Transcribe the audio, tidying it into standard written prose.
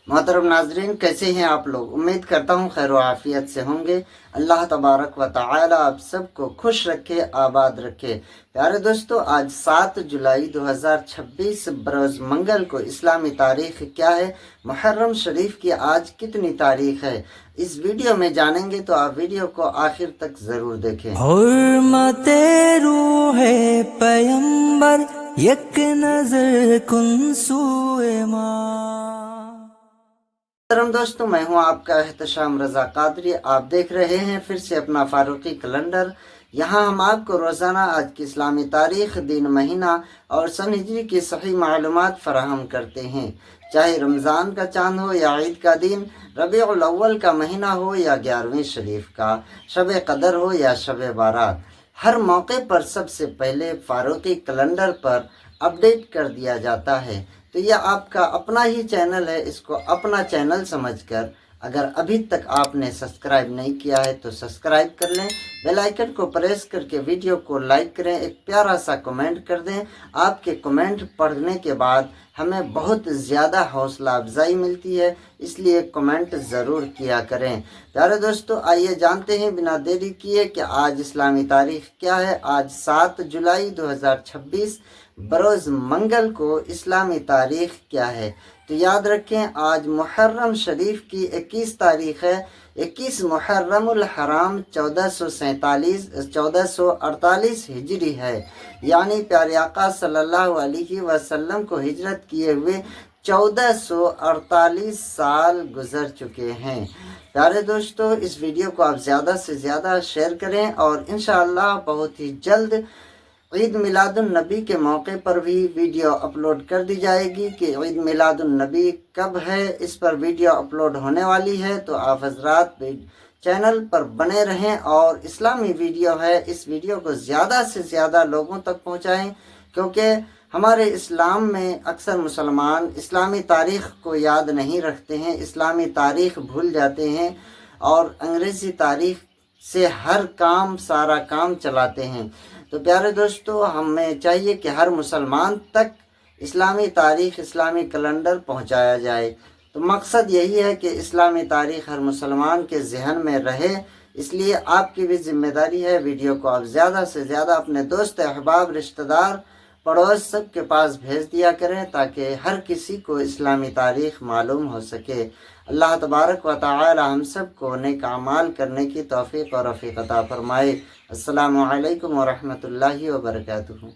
मोहतरम नाजरीन, कैसे हैं आप लोग। उम्मीद करता हूँ खैर व आफियत से होंगे। अल्लाह तबारक व ताला आप सबको खुश रखे, आबाद रखे। प्यारे दोस्तों, आज 7 जुलाई 2026 बरोज़ मंगल को इस्लामी तारीख क्या है, मुहर्रम शरीफ की आज कितनी तारीख है, इस वीडियो में जानेंगे। तो आप वीडियो को आखिर तक ज़रूर देखें। हुर्मते रूहे पैगंबर यक नजर कुन सूए माँ। मोहतरम दोस्तों, मैं हूं आपका एहतशाम रज़ा कादरी। आप देख रहे हैं फिर से अपना फारूकी कैलेंडर। यहाँ हम आपको रोज़ाना आज की इस्लामी तारीख, दिन, महीना और सन हिजरी की सही मालूमात फराहम करते हैं। चाहे रमज़ान का चांद हो या ईद का दिन, रबीउल अव्वल का महीना हो या 11वीं शरीफ का, शब कदर हो या शब बारात, हर मौके पर सबसे पहले फारूकी कैलेंडर पर अपडेट कर दिया जाता है। तो यह आपका अपना ही चैनल है, इसको अपना चैनल समझकर अगर अभी तक आपने सब्सक्राइब नहीं किया है तो सब्सक्राइब कर लें, बेल आइकन को प्रेस करके वीडियो को लाइक करें, एक प्यारा सा कमेंट कर दें। आपके कमेंट पढ़ने के बाद हमें बहुत ज़्यादा हौसला अफजाई मिलती है, इसलिए कमेंट ज़रूर किया करें। प्यारे दोस्तों, आइए जानते हैं बिना देरी किए कि आज इस्लामी तारीख क्या है। आज 7 जुलाई 2026 बरोज़ मंगल को इस्लामी तारीख क्या है। तो याद रखें, आज मुहर्रम शरीफ की 21 तारीख है। 21 मुहर्रमुल हराम 1448 हिजरी है, यानी प्यारे आका सल्लल्लाहु अलैहि वसल्लम को हिजरत किए हुए 1448 साल गुजर चुके हैं। प्यारे दोस्तों, इस वीडियो को आप ज़्यादा से ज़्यादा शेयर करें और इंशाअल्लाह बहुत ही जल्द ईद मिलादुन्नबी के मौके पर भी वीडियो अपलोड कर दी जाएगी कि ईद मिलादुन्नबी कब है, इस पर वीडियो अपलोड होने वाली है। तो आप हजरात चैनल पर बने रहें और इस्लामी वीडियो है, इस वीडियो को ज़्यादा से ज़्यादा लोगों तक पहुँचाएँ, क्योंकि हमारे इस्लाम में अक्सर मुसलमान इस्लामी तारीख़ को याद नहीं रखते हैं, इस्लामी तारीख़ भूल जाते हैं और अंग्रेज़ी तारीख़ से हर काम, सारा काम चलाते हैं। तो प्यारे दोस्तों, हमें चाहिए कि हर मुसलमान तक इस्लामी तारीख़, इस्लामी कैलेंडर पहुंचाया जाए। तो मकसद यही है कि इस्लामी तारीख़ हर मुसलमान के जहन में रहे, इसलिए आपकी भी जिम्मेदारी है वीडियो को आप ज़्यादा से ज़्यादा अपने दोस्त, अहबाब, रिश्तेदार, पड़ोस सब के पास भेज दिया करें, ताकि हर किसी को इस्लामी तारीख़ मालूम हो सके। अल्लाह तबारक व तआला हम सब को नेक अमाल करने की तौफीक और रफ़ीक अता फरमाए। अस्सलामु अलैकुम व रहमतुल्लाहि व बरकातुहू।